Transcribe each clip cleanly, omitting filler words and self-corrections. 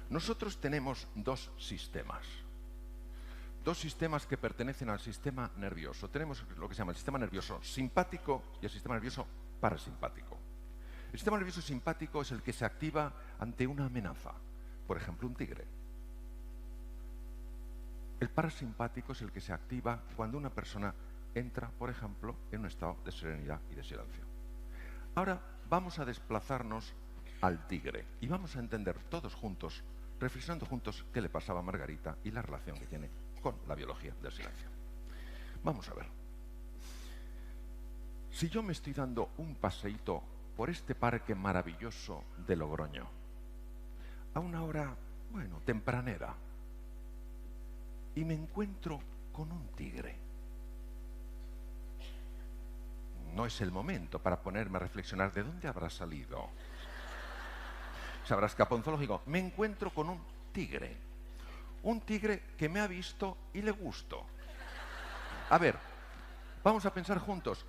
Nosotros tenemos dos sistemas que pertenecen al sistema nervioso. Tenemos lo que se llama el sistema nervioso simpático y el sistema nervioso parasimpático. El sistema nervioso simpático es el que se activa ante una amenaza, por ejemplo, un tigre. El parasimpático es el que se activa cuando una persona entra, por ejemplo, en un estado de serenidad y de silencio. Ahora vamos a desplazarnos al tigre y vamos a entender todos juntos, reflexionando juntos, qué le pasaba a Margarita y la relación que tiene con la biología del silencio. Vamos a ver. Si yo me estoy dando un paseíto por este parque maravilloso de Logroño, a una hora, bueno, tempranera, y me encuentro con un tigre, no es el momento para ponerme a reflexionar de dónde habrá salido. Se habrá escapado un zoológico. Me encuentro con un tigre que me ha visto y le gusto. A ver, vamos a pensar juntos,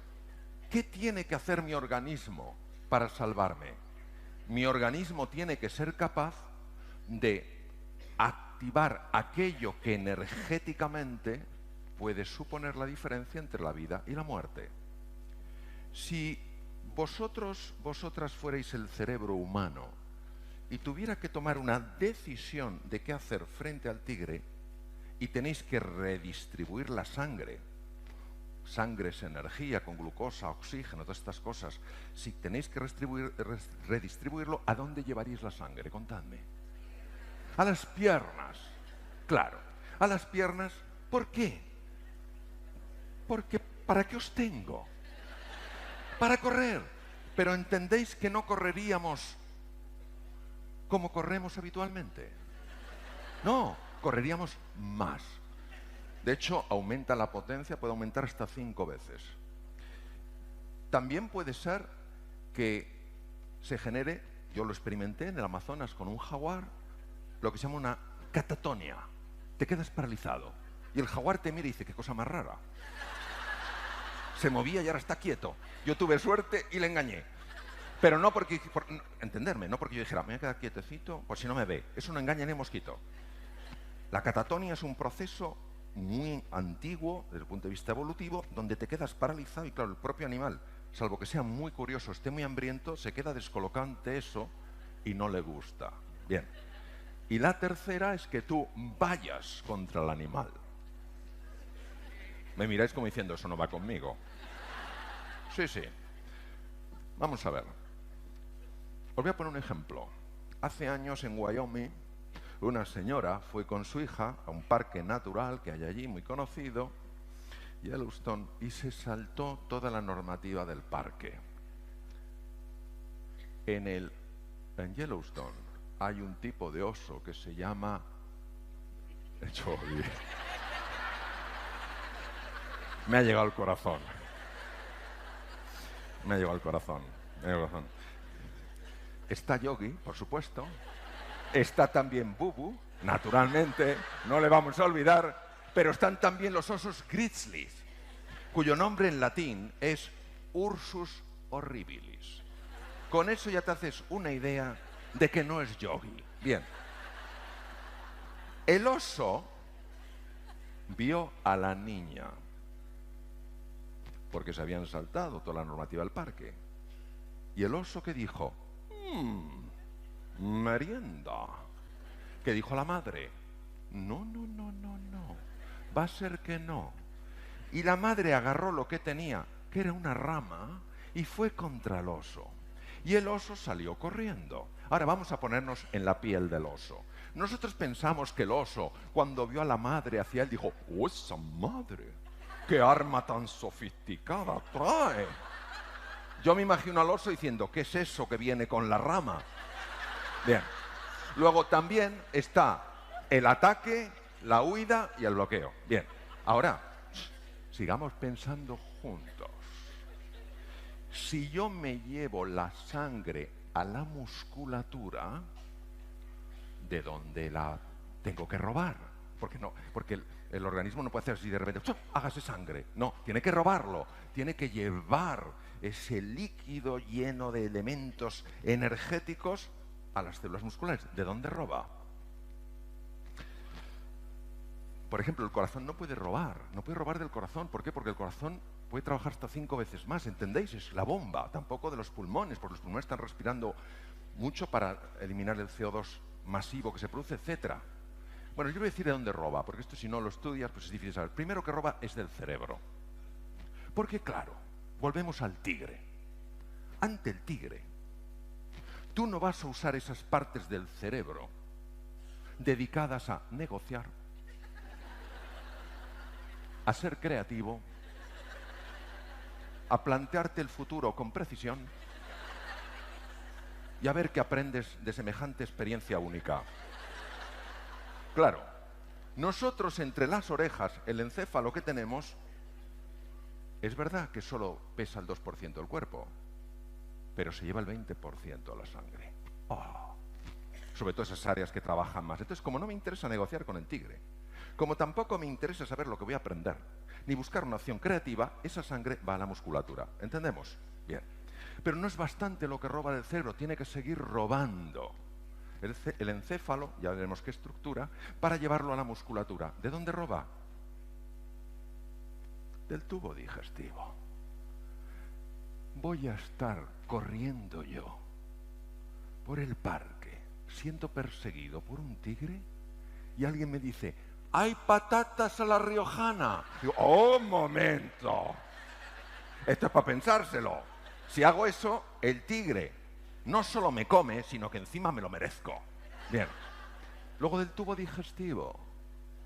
¿qué tiene que hacer mi organismo para salvarme? Mi organismo tiene que ser capaz de activar aquello que energéticamente puede suponer la diferencia entre la vida y la muerte. Si vosotras fuerais el cerebro humano y tuviera que tomar una decisión de qué hacer frente al tigre y tenéis que redistribuir la sangre, sangre es energía con glucosa, oxígeno, todas estas cosas, si tenéis que redistribuirlo, ¿a dónde llevaríais la sangre? Contadme. A las piernas, claro, a las piernas. ¿Por qué? Porque ¿para qué os tengo? Para correr. Pero ¿entendéis que no correríamos como corremos habitualmente? No, correríamos más. De hecho, aumenta la potencia, puede aumentar hasta 5 veces. También puede ser que se genere, yo lo experimenté en el Amazonas con un jaguar, lo que se llama una catatonia. Te quedas paralizado. Y el jaguar te mira y dice, qué cosa más rara. Se movía y ahora está quieto. Yo tuve suerte y le engañé. Pero no porque, entenderme, no porque yo dijera, me voy a quedar quietecito, por si no me ve. Eso no engaña ni mosquito. La catatonia es un proceso muy antiguo, desde el punto de vista evolutivo, donde te quedas paralizado y claro, el propio animal, salvo que sea muy curioso, esté muy hambriento, se queda descolocado ante eso y no le gusta. Bien. Y la tercera es que tú vayas contra el animal. Me miráis como diciendo, eso no va conmigo. Sí, sí. Vamos a ver. Os voy a poner un ejemplo. Hace años en Wyoming, una señora fue con su hija a un parque natural que hay allí, muy conocido, Yellowstone, y se saltó toda la normativa del parque. En Yellowstone hay un tipo de oso que se llama el Yogi. Me ha llegado al corazón. Me ha llegado al corazón. Está Yogi, por supuesto. Está también Bubu, naturalmente, no le vamos a olvidar. Pero están también los osos grizzlies, cuyo nombre en latín es Ursus horribilis. Con eso ya te haces una idea de que no es Yogi. Bien. El oso vio a la niña, porque se habían saltado toda la normativa del parque. Y el oso, ¿qué dijo? Merienda. ¿Qué dijo la madre? No. Va a ser que no. Y la madre agarró lo que tenía, que era una rama, y fue contra el oso. Y el oso salió corriendo. Ahora vamos a ponernos en la piel del oso. Nosotros pensamos que el oso, cuando vio a la madre hacia él, dijo, ¡oh, esa madre! ¡Qué arma tan sofisticada trae! Yo me imagino al oso diciendo, ¿qué es eso que viene con la rama? Bien. Luego también está el ataque, la huida y el bloqueo. Bien. Ahora, sigamos pensando juntos. Si yo me llevo la sangre a la musculatura, ¿de dónde la tengo que robar? Porque el organismo no puede hacer así de repente, hágase sangre. No, tiene que robarlo, tiene que llevar ese líquido lleno de elementos energéticos a las células musculares. ¿De dónde roba? Por ejemplo, el corazón no puede robar del corazón. ¿Por qué? Porque el corazón puede trabajar hasta 5 veces más, ¿entendéis? Es la bomba, tampoco de los pulmones, porque los pulmones están respirando mucho para eliminar el CO2 masivo que se produce, etcétera. Bueno, yo voy a decir de dónde roba, porque esto si no lo estudias, pues es difícil saber. Primero que roba es del cerebro. Porque claro, volvemos al tigre. Ante el tigre, tú no vas a usar esas partes del cerebro dedicadas a negociar, a ser creativo, a plantearte el futuro con precisión y a ver qué aprendes de semejante experiencia única. Claro, nosotros entre las orejas, el encéfalo que tenemos, es verdad que solo pesa el 2% del cuerpo, pero se lleva el 20% a la sangre. Oh. Sobre todo esas áreas que trabajan más. Entonces, como no me interesa negociar con el tigre, como tampoco me interesa saber lo que voy a aprender, ni buscar una acción creativa, esa sangre va a la musculatura. ¿Entendemos? Bien. Pero no es bastante lo que roba del cerebro, tiene que seguir robando el encéfalo, ya veremos qué estructura, para llevarlo a la musculatura. ¿De dónde roba? Del tubo digestivo. Voy a estar corriendo yo por el parque, siendo perseguido por un tigre, y alguien me dice: ¡hay patatas a la riojana! Digo, ¡oh, momento! Esto es para pensárselo. Si hago eso, el tigre no solo me come, sino que encima me lo merezco. Bien. Luego del tubo digestivo.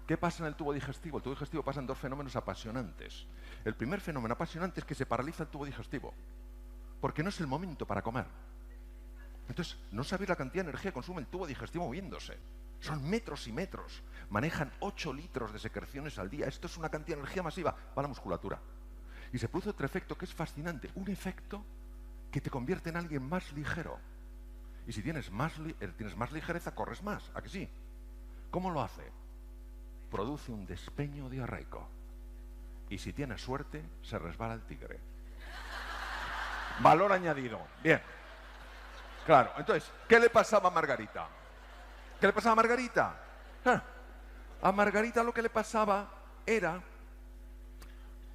¿Qué pasa en el tubo digestivo? El tubo digestivo pasan 2 fenómenos apasionantes. El primer fenómeno apasionante es que se paraliza el tubo digestivo, porque no es el momento para comer. Entonces, no sabéis la cantidad de energía que consume el tubo digestivo moviéndose. Son metros y metros. Manejan 8 litros de secreciones al día. Esto es una cantidad de energía masiva. Va a la musculatura. Y se produce otro efecto que es fascinante. Un efecto que te convierte en alguien más ligero. Y si tienes más ligereza, corres más. ¿A que sí? ¿Cómo lo hace? Produce un despeño diarreico. Y si tienes suerte, se resbala el tigre. Valor añadido. Bien. Claro, entonces, ¿qué le pasaba a Margarita? ¿Qué le pasaba a Margarita? A Margarita lo que le pasaba era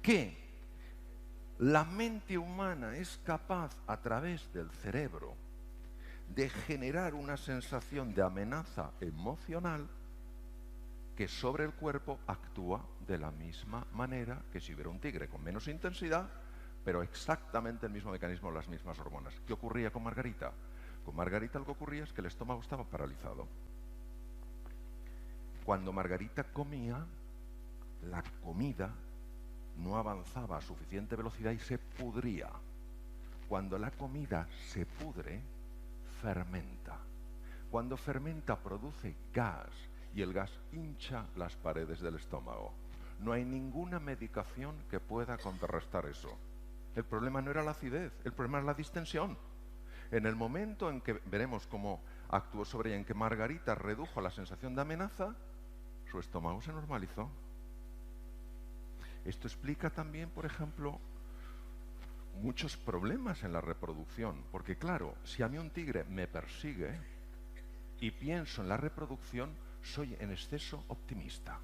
que la mente humana es capaz, a través del cerebro, de generar una sensación de amenaza emocional que sobre el cuerpo actúa de la misma manera que si hubiera un tigre, con menos intensidad, pero exactamente el mismo mecanismo, las mismas hormonas. ¿Qué ocurría con Margarita? Con Margarita lo que ocurría es que el estómago estaba paralizado. Cuando Margarita comía, la comida no avanzaba a suficiente velocidad y se pudría. Cuando la comida se pudre, fermenta. Cuando fermenta, produce gas, y el gas hincha las paredes del estómago. No hay ninguna medicación que pueda contrarrestar eso. El problema no era la acidez, el problema era la distensión. En el momento en que veremos cómo actuó sobre ella, en que Margarita redujo la sensación de amenaza, su estómago se normalizó. Esto explica también, por ejemplo, muchos problemas en la reproducción, porque claro, si a mí un tigre me persigue y pienso en la reproducción, soy en exceso optimista.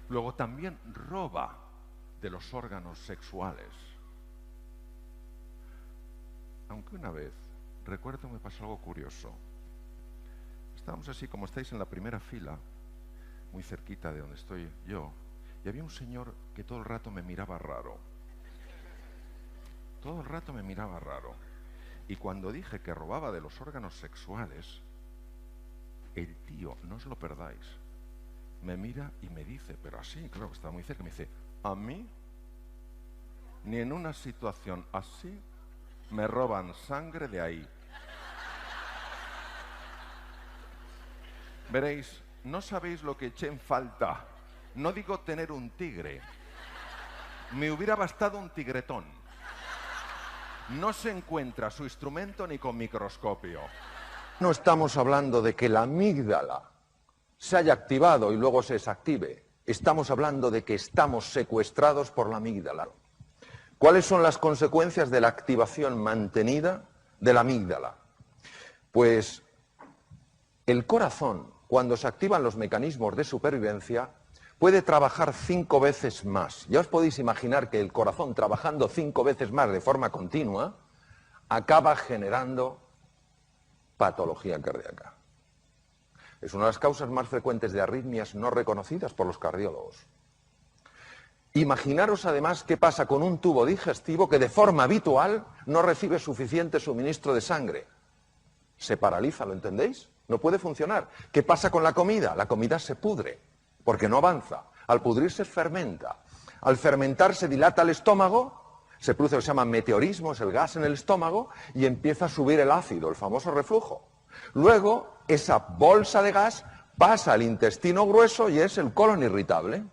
Luego también roba de los órganos sexuales. Aunque una vez, recuerdo, me pasó algo curioso. Estábamos así, como estáis en la primera fila, muy cerquita de donde estoy yo, y había un señor que todo el rato me miraba raro. Todo el rato me miraba raro. Y cuando dije que robaba de los órganos sexuales, el tío, no os lo perdáis, me mira y me dice, pero así, claro que estaba muy cerca, me dice: a mí, ni en una situación así, me roban sangre de ahí. Veréis, no sabéis lo que eché en falta. No digo tener un tigre. Me hubiera bastado un tigretón. No se encuentra su instrumento ni con microscopio. No estamos hablando de que la amígdala se haya activado y luego se desactive. Estamos hablando de que estamos secuestrados por la amígdala. ¿Cuáles son las consecuencias de la activación mantenida de la amígdala? Pues el corazón, cuando se activan los mecanismos de supervivencia, puede trabajar 5 veces más. Ya os podéis imaginar que el corazón trabajando 5 veces más de forma continua acaba generando patología cardíaca. Es una de las causas más frecuentes de arritmias no reconocidas por los cardiólogos. Imaginaros además qué pasa con un tubo digestivo que de forma habitual no recibe suficiente suministro de sangre. Se paraliza, ¿lo entendéis? No puede funcionar. ¿Qué pasa con la comida? La comida se pudre, porque no avanza. Al pudrirse fermenta. Al fermentar se dilata el estómago, se produce lo que se llama meteorismo, es el gas en el estómago, y empieza a subir el ácido, el famoso reflujo. Luego, esa bolsa de gas pasa al intestino grueso y es el colon irritable.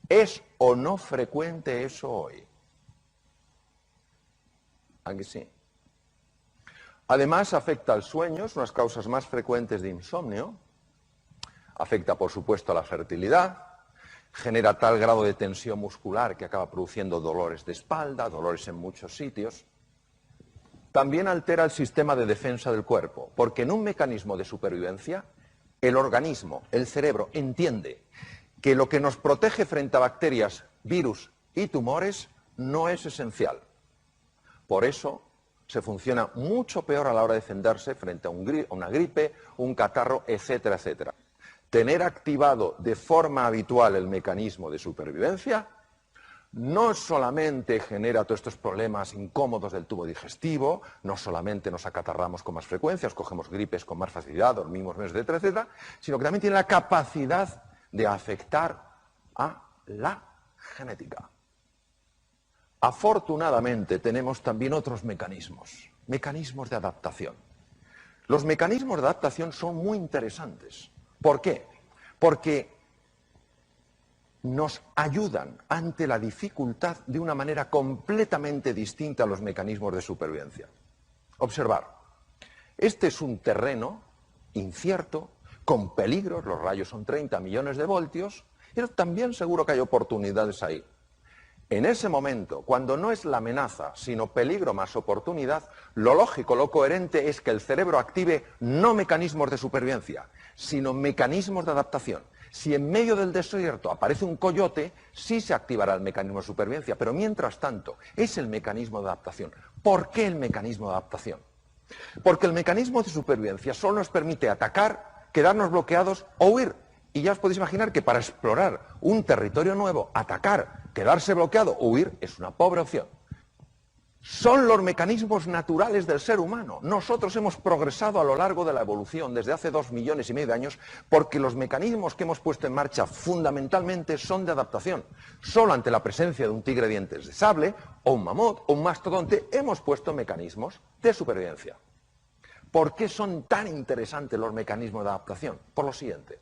¿Es o no frecuente eso hoy? ¿A que sí? Además, afecta al sueño, es una de las causas más frecuentes de insomnio. Afecta, por supuesto, a la fertilidad. Genera tal grado de tensión muscular que acaba produciendo dolores de espalda, dolores en muchos sitios. También altera el sistema de defensa del cuerpo, porque en un mecanismo de supervivencia, el organismo, el cerebro, entiende que lo que nos protege frente a bacterias, virus y tumores no es esencial. Por eso se funciona mucho peor a la hora de defenderse frente a una gripe, un catarro, etcétera, etcétera. Tener activado de forma habitual el mecanismo de supervivencia no solamente genera todos estos problemas incómodos del tubo digestivo, no solamente nos acatarramos con más frecuencia, cogemos gripes con más facilidad, dormimos menos, etcétera, etcétera, sino que también tiene la capacidad de afectar a la genética. Afortunadamente tenemos también otros mecanismos de adaptación. Los mecanismos de adaptación son muy interesantes. ¿Por qué? Porque nos ayudan ante la dificultad de una manera completamente distinta a los mecanismos de supervivencia. Observar, este es un terreno incierto, con peligros, los rayos son 30 millones de voltios, pero también seguro que hay oportunidades ahí. En ese momento, cuando no es la amenaza, sino peligro más oportunidad, lo lógico, lo coherente es que el cerebro active no mecanismos de supervivencia, sino mecanismos de adaptación. Si en medio del desierto aparece un coyote, sí se activará el mecanismo de supervivencia, pero mientras tanto es el mecanismo de adaptación. ¿Por qué el mecanismo de adaptación? Porque el mecanismo de supervivencia solo nos permite atacar, quedarnos bloqueados o huir. Y ya os podéis imaginar que para explorar un territorio nuevo, atacar, quedarse bloqueado o huir es una pobre opción. Son los mecanismos naturales del ser humano. Nosotros hemos progresado a lo largo de la evolución desde hace 2,5 millones de años porque los mecanismos que hemos puesto en marcha fundamentalmente son de adaptación. Solo ante la presencia de un tigre de dientes de sable o un mamut o un mastodonte hemos puesto mecanismos de supervivencia. ¿Por qué son tan interesantes los mecanismos de adaptación? Por lo siguiente.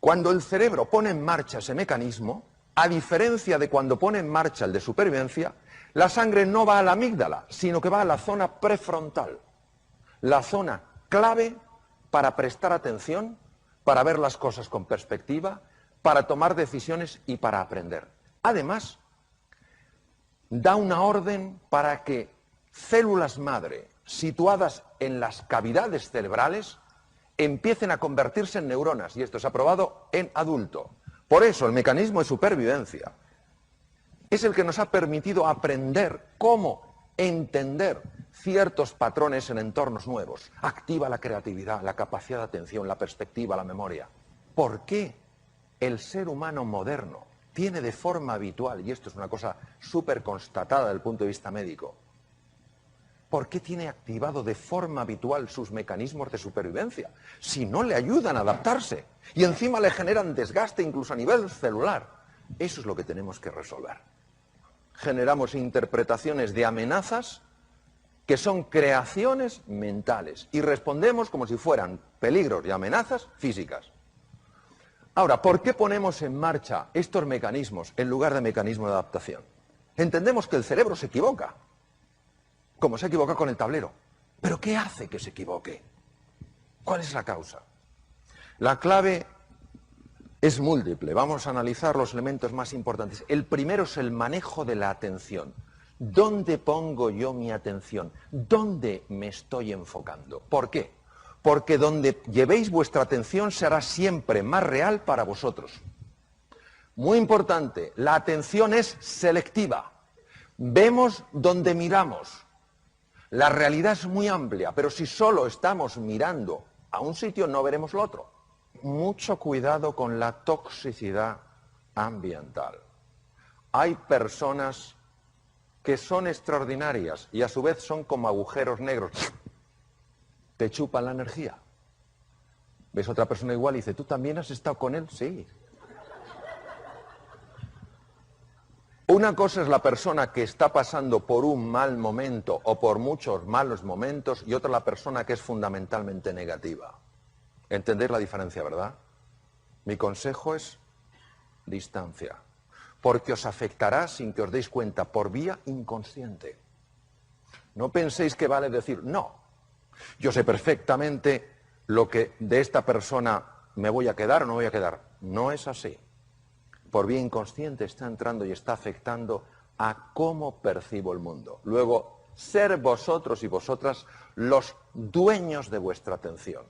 Cuando el cerebro pone en marcha ese mecanismo, a diferencia de cuando pone en marcha el de supervivencia, la sangre no va a la amígdala, sino que va a la zona prefrontal, la zona clave para prestar atención, para ver las cosas con perspectiva, para tomar decisiones y para aprender. Además, da una orden para que células madre situadas en las cavidades cerebrales empiecen a convertirse en neuronas, y esto se ha probado en adulto. Por eso el mecanismo de supervivencia es el que nos ha permitido aprender cómo entender ciertos patrones en entornos nuevos. Activa la creatividad, la capacidad de atención, la perspectiva, la memoria. ¿Por qué el ser humano moderno tiene de forma habitual, y esto es una cosa súper constatada desde el punto de vista médico, ¿por qué tiene activado de forma habitual sus mecanismos de supervivencia? Si no le ayudan a adaptarse y encima le generan desgaste incluso a nivel celular. Eso es lo que tenemos que resolver. Generamos interpretaciones de amenazas que son creaciones mentales y respondemos como si fueran peligros y amenazas físicas. Ahora, ¿por qué ponemos en marcha estos mecanismos en lugar de mecanismos de adaptación? Entendemos que el cerebro se equivoca, como se equivoca con el tablero. ¿Pero qué hace que se equivoque? ¿Cuál es la causa? La clave es múltiple. Vamos a analizar los elementos más importantes. El primero es el manejo de la atención. ¿Dónde pongo yo mi atención? ¿Dónde me estoy enfocando? ¿Por qué? porque donde llevéis vuestra atención será siempre más real para vosotros. Muy importante, la atención es selectiva. Vemos donde miramos. La realidad es muy amplia, pero si solo estamos mirando a un sitio no veremos lo otro. Mucho cuidado con la toxicidad ambiental. Hay personas que son extraordinarias y a su vez son como agujeros negros. Te chupan la energía. Ves a otra persona igual y dice, ¿tú también has estado con él? Sí. Una cosa es la persona que está pasando por un mal momento o por muchos malos momentos y otra la persona que es fundamentalmente negativa. ¿Entendéis la diferencia, verdad? Mi consejo es distancia, porque os afectará sin que os deis cuenta por vía inconsciente. No penséis que vale decir, no, yo sé perfectamente lo que de esta persona me voy a quedar o no voy a quedar. No es así. Por vía inconsciente está entrando y está afectando a cómo percibo el mundo. Luego, ser vosotros y vosotras los dueños de vuestra atención.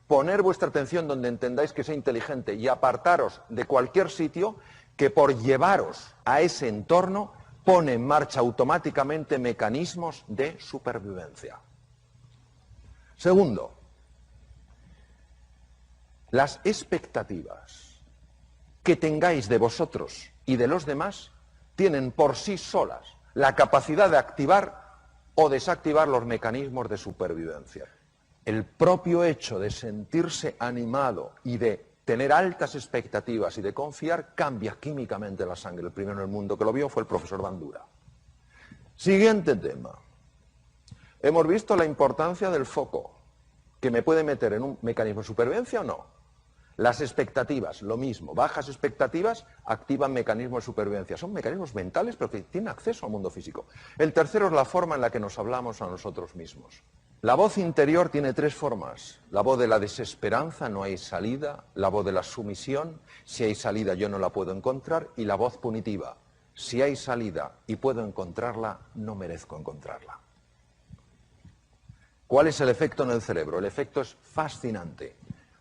Poner vuestra atención donde entendáis que sea inteligente y apartaros de cualquier sitio que por llevaros a ese entorno pone en marcha automáticamente mecanismos de supervivencia. Segundo, las expectativas que tengáis de vosotros y de los demás tienen por sí solas la capacidad de activar o desactivar los mecanismos de supervivencia. El propio hecho de sentirse animado y de tener altas expectativas y de confiar cambia químicamente la sangre. El primero en el mundo que lo vio fue el profesor Bandura. Siguiente tema. Hemos visto la importancia del foco, que me puede meter en un mecanismo de supervivencia o no. Las expectativas, lo mismo. Bajas expectativas activan mecanismos de supervivencia. Son mecanismos mentales, pero que tienen acceso al mundo físico. El tercero es la forma en la que nos hablamos a nosotros mismos. La voz interior tiene tres formas. La voz de la desesperanza, no hay salida. La voz de la sumisión, si hay salida yo no la puedo encontrar. Y la voz punitiva, si hay salida y puedo encontrarla, no merezco encontrarla. ¿Cuál es el efecto en el cerebro? El efecto es fascinante.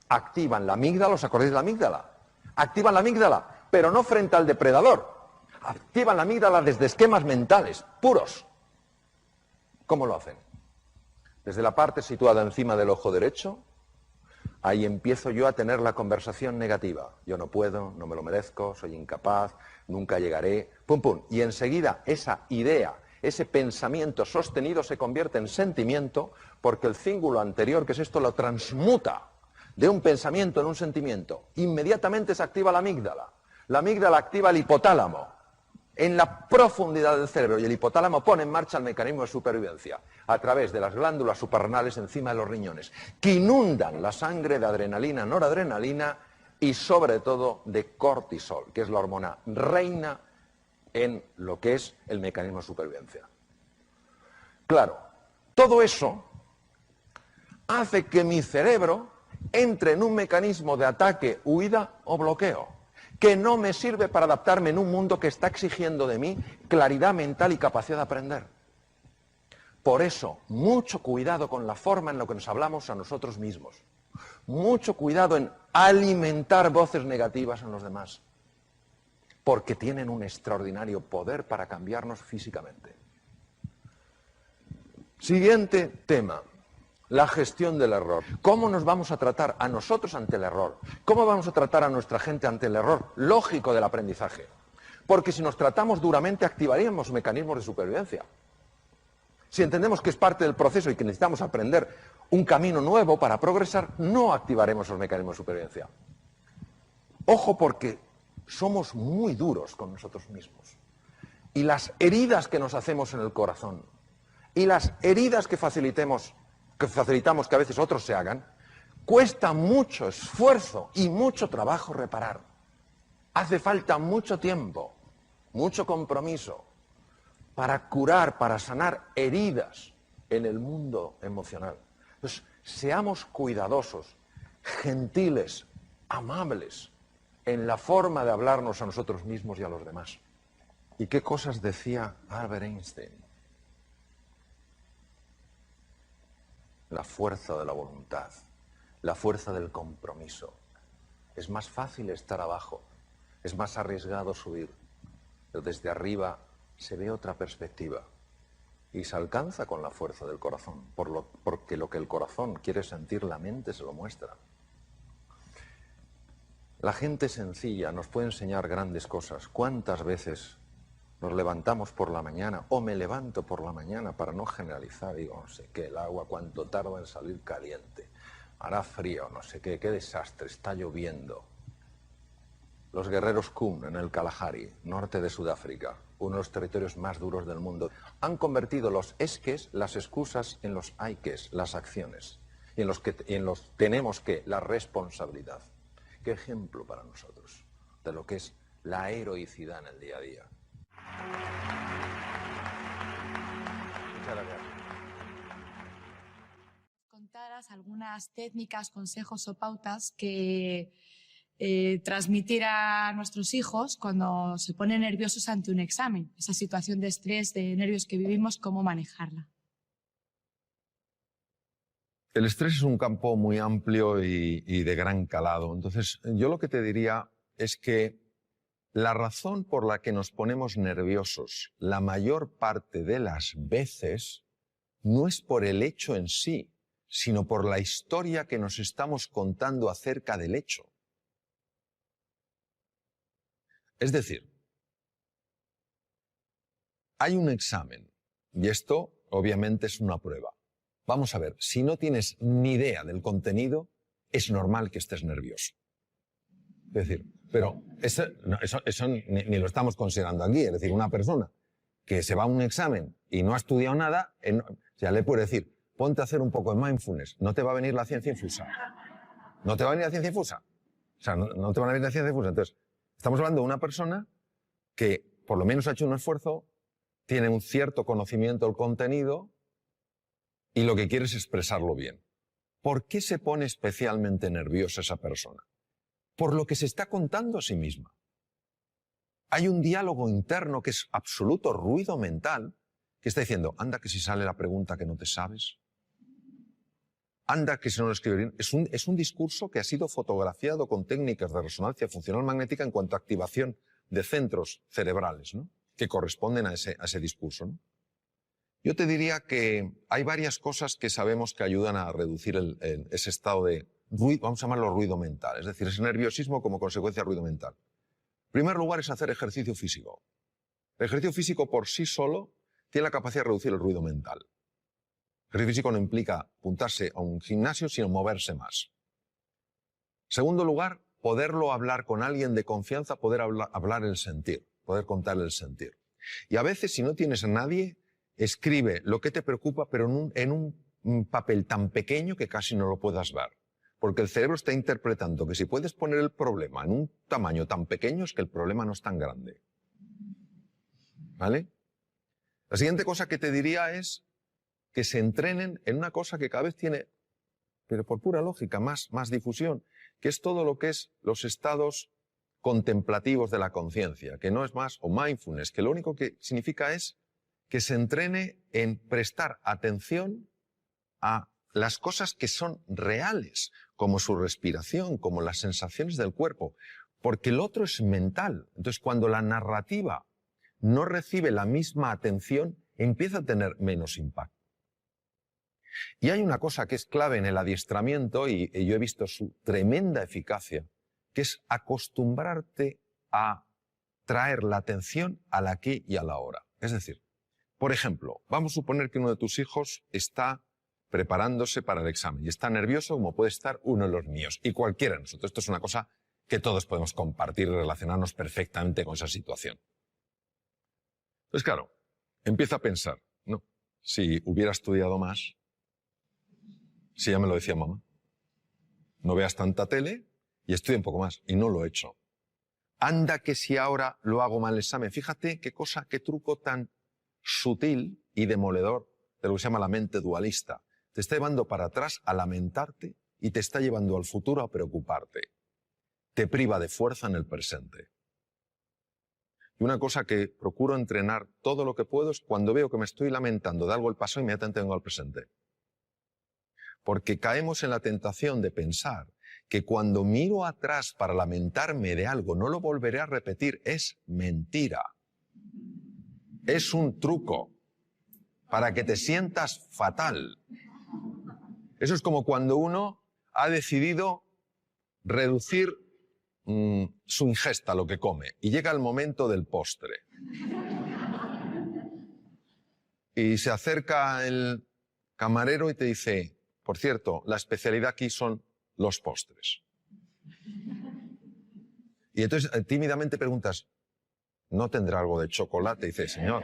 Activan la amígdala, ¿os acordáis de la amígdala? Activan la amígdala, pero no frente al depredador. Activan la amígdala desde esquemas mentales, puros. ¿Cómo lo hacen? Desde la parte situada encima del ojo derecho, ahí empiezo yo a tener la conversación negativa. Yo no puedo, no me lo merezco, soy incapaz, nunca llegaré, pum pum. Y enseguida esa idea, ese pensamiento sostenido se convierte en sentimiento porque el cíngulo anterior, que es esto, lo transmuta de un pensamiento en un sentimiento. Inmediatamente se activa la amígdala. La amígdala activa el hipotálamo en la profundidad del cerebro y el hipotálamo pone en marcha el mecanismo de supervivencia a través de las glándulas suprarrenales encima de los riñones, que inundan la sangre de adrenalina, noradrenalina y sobre todo de cortisol, que es la hormona reina en lo que es el mecanismo de supervivencia. Claro, todo eso hace que mi cerebro entre en un mecanismo de ataque, huida o bloqueo, que no me sirve para adaptarme en un mundo que está exigiendo de mí claridad mental y capacidad de aprender. Por eso, mucho cuidado con la forma en la que nos hablamos a nosotros mismos. Mucho cuidado en alimentar voces negativas en los demás, porque tienen un extraordinario poder para cambiarnos físicamente. Siguiente tema. La gestión del error. ¿Cómo nos vamos a tratar a nosotros ante el error? ¿Cómo vamos a tratar a nuestra gente ante el error lógico del aprendizaje? Porque si nos tratamos duramente activaríamos mecanismos de supervivencia. Si entendemos que es parte del proceso y que necesitamos aprender un camino nuevo para progresar, no activaremos los mecanismos de supervivencia. Ojo, porque somos muy duros con nosotros mismos. Y las heridas que nos hacemos en el corazón y las heridas que facilitamos que a veces otros se hagan, cuesta mucho esfuerzo y mucho trabajo reparar. Hace falta mucho tiempo, mucho compromiso para curar, para sanar heridas en el mundo emocional. Entonces, seamos cuidadosos, gentiles, amables en la forma de hablarnos a nosotros mismos y a los demás. ¿Y qué cosas decía Albert Einstein? la fuerza de la voluntad, la fuerza del compromiso. Es más fácil estar abajo, es más arriesgado subir, pero desde arriba se ve otra perspectiva y se alcanza con la fuerza del corazón, porque lo que el corazón quiere sentir, la mente se lo muestra. La gente sencilla nos puede enseñar grandes cosas. ¿Cuántas veces nos levantamos por la mañana, o me levanto por la mañana, para no generalizar, digo, no sé qué, el agua cuánto tarda en salir caliente, hará frío, no sé qué desastre, está lloviendo? Los guerreros Kun en el Kalahari, norte de Sudáfrica, uno de los territorios más duros del mundo, han convertido los esques, las excusas, en los haykes, las acciones, y en los tenemos que, la responsabilidad. Qué ejemplo para nosotros de lo que es la heroicidad en el día a día. Muchas gracias. Contaras algunas técnicas, consejos o pautas que transmitir a nuestros hijos cuando se ponen nerviosos ante un examen. Esa situación de estrés, de nervios que vivimos, ¿cómo manejarla? El estrés es un campo muy amplio y de gran calado. Entonces, yo lo que te diría es que la razón por la que nos ponemos nerviosos la mayor parte de las veces no es por el hecho en sí, sino por la historia que nos estamos contando acerca del hecho. Es decir, hay un examen y esto obviamente es una prueba. Vamos a ver, si no tienes ni idea del contenido, es normal que estés nervioso. Es decir, pero eso ni lo estamos considerando aquí. Es decir, una persona que se va a un examen y no ha estudiado nada, ya le puede decir, ponte a hacer un poco de mindfulness, no te va a venir la ciencia infusa. No te va a venir la ciencia infusa. O sea, no te va a venir la ciencia infusa. Entonces, estamos hablando de una persona que por lo menos ha hecho un esfuerzo, tiene un cierto conocimiento del contenido y lo que quiere es expresarlo bien. ¿Por qué se pone especialmente nerviosa esa persona? Por lo que se está contando a sí misma. Hay un diálogo interno que es absoluto ruido mental que está diciendo, anda que si sale la pregunta que no te sabes, anda que si no lo escribe bien. Es un discurso que ha sido fotografiado con técnicas de resonancia funcional magnética en cuanto a activación de centros cerebrales, ¿no?, que corresponden a ese discurso, ¿no? Yo te diría que hay varias cosas que sabemos que ayudan a reducir ese estado de ruido, vamos a llamarlo ruido mental, es decir, ese nerviosismo como consecuencia de ruido mental. En primer lugar es hacer ejercicio físico. El ejercicio físico por sí solo tiene la capacidad de reducir el ruido mental. El ejercicio físico no implica apuntarse a un gimnasio, sino moverse más. En segundo lugar, poderlo hablar con alguien de confianza, poder hablar el sentir, poder contar el sentir. Y a veces, si no tienes a nadie, escribe lo que te preocupa, pero en un papel tan pequeño que casi no lo puedas ver. Porque el cerebro está interpretando que si puedes poner el problema en un tamaño tan pequeño es que el problema no es tan grande. ¿Vale? La siguiente cosa que te diría es que se entrenen en una cosa que cada vez tiene, pero por pura lógica, más difusión, que es todo lo que es los estados contemplativos de la conciencia, que no es más, o mindfulness, que lo único que significa es que se entrene en prestar atención a las cosas que son reales, como su respiración, como las sensaciones del cuerpo, porque el otro es mental. Entonces, cuando la narrativa no recibe la misma atención, empieza a tener menos impacto. Y hay una cosa que es clave en el adiestramiento, y yo he visto su tremenda eficacia, que es acostumbrarte a traer la atención al aquí y a la ahora. Es decir, por ejemplo, vamos a suponer que uno de tus hijos está preparándose para el examen y está nervioso como puede estar uno de los míos y cualquiera de nosotros. Esto es una cosa que todos podemos compartir y relacionarnos perfectamente con esa situación. Entonces, claro, empieza a pensar, no, si hubiera estudiado más, si ya me lo decía mamá, no veas tanta tele y estudia un poco más, y no lo he hecho. Anda que si ahora lo hago mal el examen, fíjate qué cosa, qué truco tan sutil y demoledor de lo que se llama la mente dualista. Te está llevando para atrás a lamentarte y te está llevando al futuro a preocuparte. Te priva de fuerza en el presente. Y una cosa que procuro entrenar todo lo que puedo es cuando veo que me estoy lamentando de algo del pasado, inmediatamente vengo al presente. porque caemos en la tentación de pensar que cuando miro atrás para lamentarme de algo no lo volveré a repetir. Es mentira. Es un truco para que te sientas fatal. Eso es como cuando uno ha decidido reducir su ingesta, lo que come, y llega el momento del postre. Y se acerca el camarero y te dice, por cierto, la especialidad aquí son los postres. Y entonces tímidamente preguntas, ¿no tendrá algo de chocolate? Y dice, señor,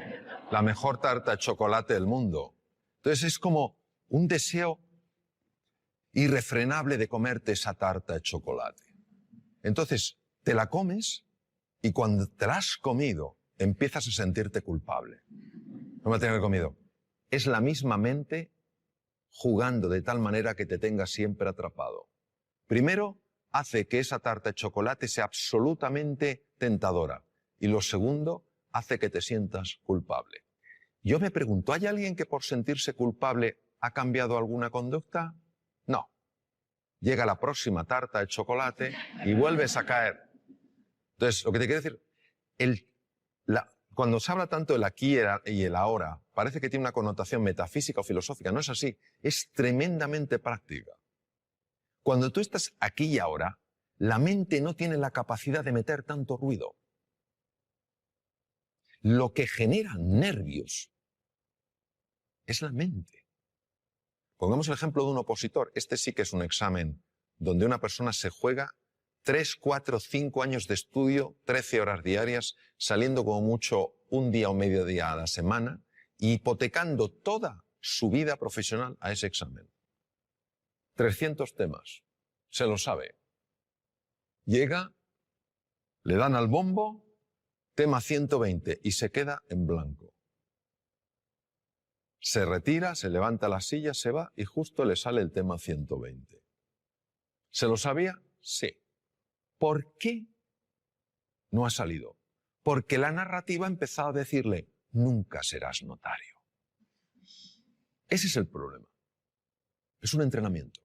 la mejor tarta de chocolate del mundo. Entonces es como un deseo irrefrenable de comerte esa tarta de chocolate. Entonces te la comes y cuando te la has comido empiezas a sentirte culpable. No me la tengo comido. Es la misma mente jugando de tal manera que te tenga siempre atrapado. Primero, hace que esa tarta de chocolate sea absolutamente tentadora. Y lo segundo, hace que te sientas culpable. Yo me pregunto, ¿hay alguien que por sentirse culpable ha cambiado alguna conducta? No. Llega la próxima tarta de chocolate y vuelves a caer. Entonces, lo que te quiero decir, cuando se habla tanto del aquí y el ahora, parece que tiene una connotación metafísica o filosófica. No es así, es tremendamente práctica. Cuando tú estás aquí y ahora, la mente no tiene la capacidad de meter tanto ruido. Lo que genera nervios es la mente. Pongamos el ejemplo de un opositor. Este sí que es un examen donde una persona se juega 3, 4, 5 años de estudio, 13 horas diarias, saliendo como mucho un día o medio día a la semana, y hipotecando toda su vida profesional a ese examen. 300 temas. Se lo sabe. Llega, le dan al bombo, tema 120, y se queda en blanco. Se retira, se levanta la silla, se va y justo le sale el tema 120. ¿Se lo sabía? Sí. ¿Por qué no ha salido? Porque la narrativa ha empezado a decirle, nunca serás notario. Ese es el problema. Es un entrenamiento.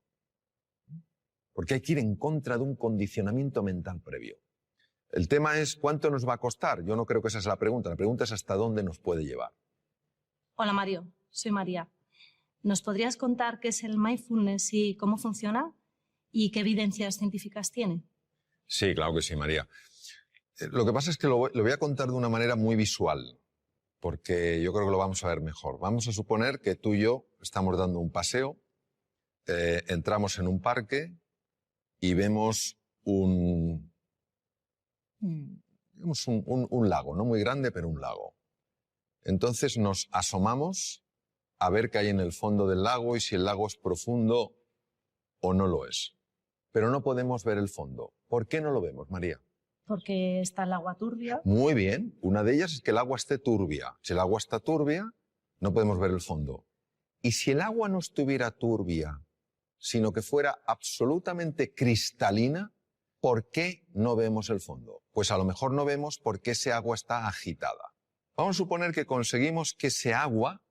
Porque hay que ir en contra de un condicionamiento mental previo. El tema es, ¿cuánto nos va a costar? Yo no creo que esa es la pregunta. La pregunta es hasta dónde nos puede llevar. Hola Mario, soy María. ¿Nos podrías contar qué es el mindfulness y cómo funciona? ¿Y qué evidencias científicas tiene? Sí, claro que sí, María. Lo que pasa es que lo voy a contar de una manera muy visual, porque yo creo que lo vamos a ver mejor. Vamos a suponer que tú y yo estamos dando un paseo, entramos en un parque y vemos un lago, no muy grande, pero un lago. Entonces nos asomamos a ver qué hay en el fondo del lago y si el lago es profundo o no lo es. Pero no podemos ver el fondo. ¿Por qué no lo vemos, María? Porque está el agua turbia. Muy bien. Una de ellas es que el agua esté turbia. Si el agua está turbia, no podemos ver el fondo. Y si el agua no estuviera turbia, sino que fuera absolutamente cristalina, ¿por qué no vemos el fondo? Pues a lo mejor no vemos porque ese agua está agitada. Vamos a suponer que conseguimos que ese agua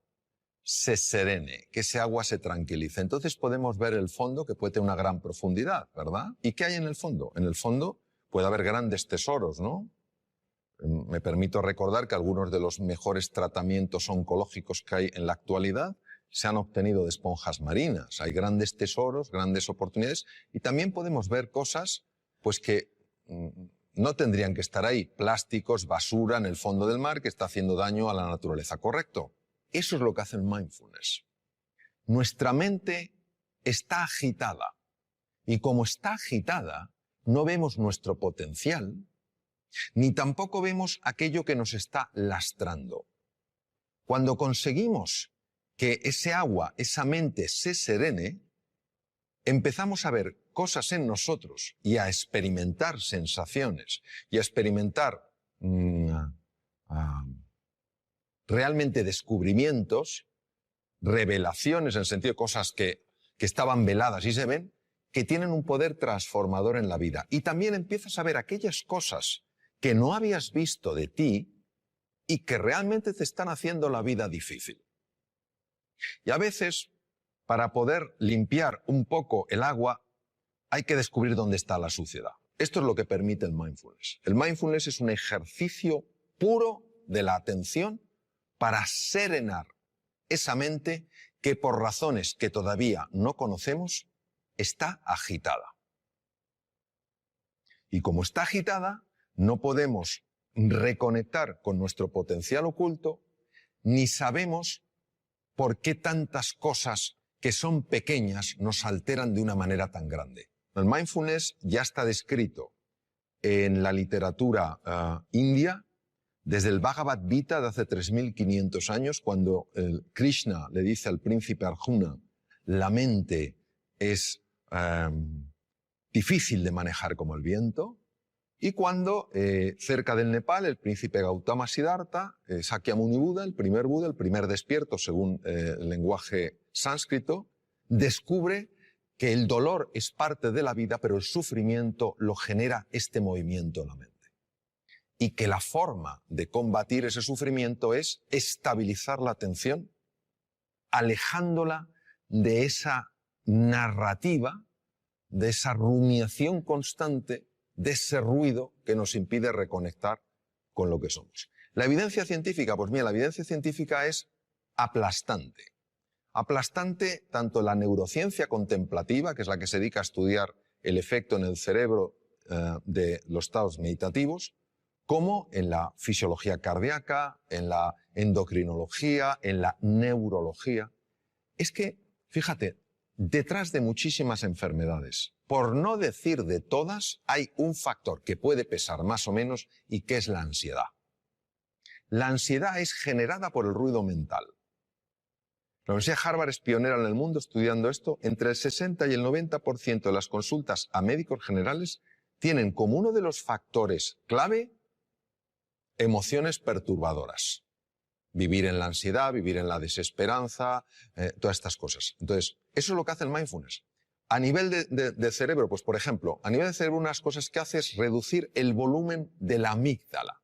se serene, que ese agua se tranquilice. Entonces podemos ver el fondo, que puede tener una gran profundidad, ¿verdad? ¿Y qué hay en el fondo? En el fondo puede haber grandes tesoros, ¿no? Me permito recordar que algunos de los mejores tratamientos oncológicos que hay en la actualidad se han obtenido de esponjas marinas. Hay grandes tesoros, grandes oportunidades, y también podemos ver cosas pues que no tendrían que estar ahí. Plásticos, basura en el fondo del mar que está haciendo daño a la naturaleza, ¿correcto? Eso es lo que hace el mindfulness. Nuestra mente está agitada, y como está agitada, no vemos nuestro potencial, ni tampoco vemos aquello que nos está lastrando. Cuando conseguimos que ese agua, esa mente se serene, empezamos a ver cosas en nosotros y a experimentar sensaciones y a experimentar realmente descubrimientos, revelaciones, en el sentido de cosas que estaban veladas y se ven, que tienen un poder transformador en la vida. Y también empiezas a ver aquellas cosas que no habías visto de ti y que realmente te están haciendo la vida difícil. Y a veces para poder limpiar un poco el agua, hay que descubrir dónde está la suciedad. Esto es lo que permite el mindfulness. El mindfulness es un ejercicio puro de la atención para serenar esa mente que por razones que todavía no conocemos está agitada. Y como está agitada, no podemos reconectar con nuestro potencial oculto, ni sabemos por qué tantas cosas que son pequeñas nos alteran de una manera tan grande. El mindfulness ya está descrito en la literatura india desde el Bhagavad Gita de hace 3.500 años, cuando Krishna le dice al príncipe Arjuna, la mente es difícil de manejar como el viento, y cuando cerca del Nepal el príncipe Gautama Siddhartha, Sakyamuni Buda, el primer despierto según el lenguaje sánscrito, descubre que el dolor es parte de la vida, pero el sufrimiento lo genera este movimiento en la mente. Y que la forma de combatir ese sufrimiento es estabilizar la atención, alejándola de esa narrativa, de esa rumiación constante, de ese ruido que nos impide reconectar con lo que somos. La evidencia científica, pues mira, la evidencia científica es aplastante. Aplastante tanto en la neurociencia contemplativa, que es la que se dedica a estudiar el efecto en el cerebro de los estados meditativos, como en la fisiología cardíaca, en la endocrinología, en la neurología. Es que, fíjate, detrás de muchísimas enfermedades, por no decir de todas, hay un factor que puede pesar más o menos y que es la ansiedad. La ansiedad es generada por el ruido mental. La Universidad de Harvard es pionera en el mundo estudiando esto. Entre el 60 y el 90% de las consultas a médicos generales tienen como uno de los factores clave emociones perturbadoras. Vivir en la ansiedad, vivir en la desesperanza, todas estas cosas. Entonces, eso es lo que hace el mindfulness. A nivel de cerebro, pues por ejemplo, a nivel de cerebro unas cosas que hace es reducir el volumen de la amígdala.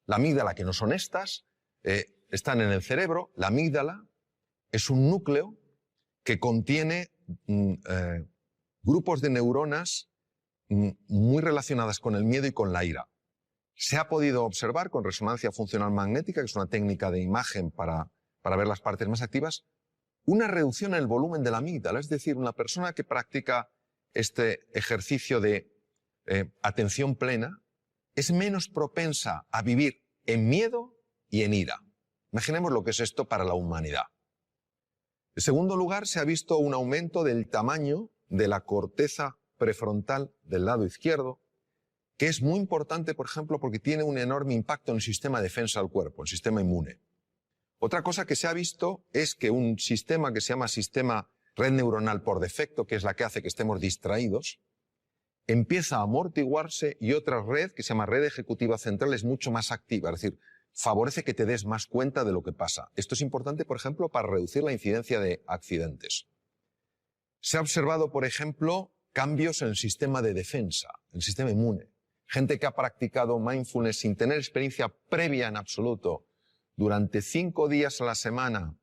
La amígdala, que no son estas, están en el cerebro. La amígdala es un núcleo que contiene grupos de neuronas muy relacionadas con el miedo y con la ira. Se ha podido observar con resonancia funcional magnética, que es una técnica de imagen para ver las partes más activas, una reducción en el volumen de la amígdala. Es decir, una persona que practica este ejercicio de atención plena es menos propensa a vivir en miedo y en ira. Imaginemos lo que es esto para la humanidad. En segundo lugar, se ha visto un aumento del tamaño de la corteza prefrontal del lado izquierdo, que es muy importante, por ejemplo, porque tiene un enorme impacto en el sistema de defensa del cuerpo, el sistema inmune. Otra cosa que se ha visto es que un sistema que se llama sistema red neuronal por defecto, que es la que hace que estemos distraídos, empieza a amortiguarse y otra red, que se llama red ejecutiva central, es mucho más activa, es decir, favorece que te des más cuenta de lo que pasa. Esto es importante, por ejemplo, para reducir la incidencia de accidentes. Se ha observado, por ejemplo, cambios en el sistema de defensa, en el sistema inmune. Gente que ha practicado mindfulness sin tener experiencia previa en absoluto, durante 5 días a la semana,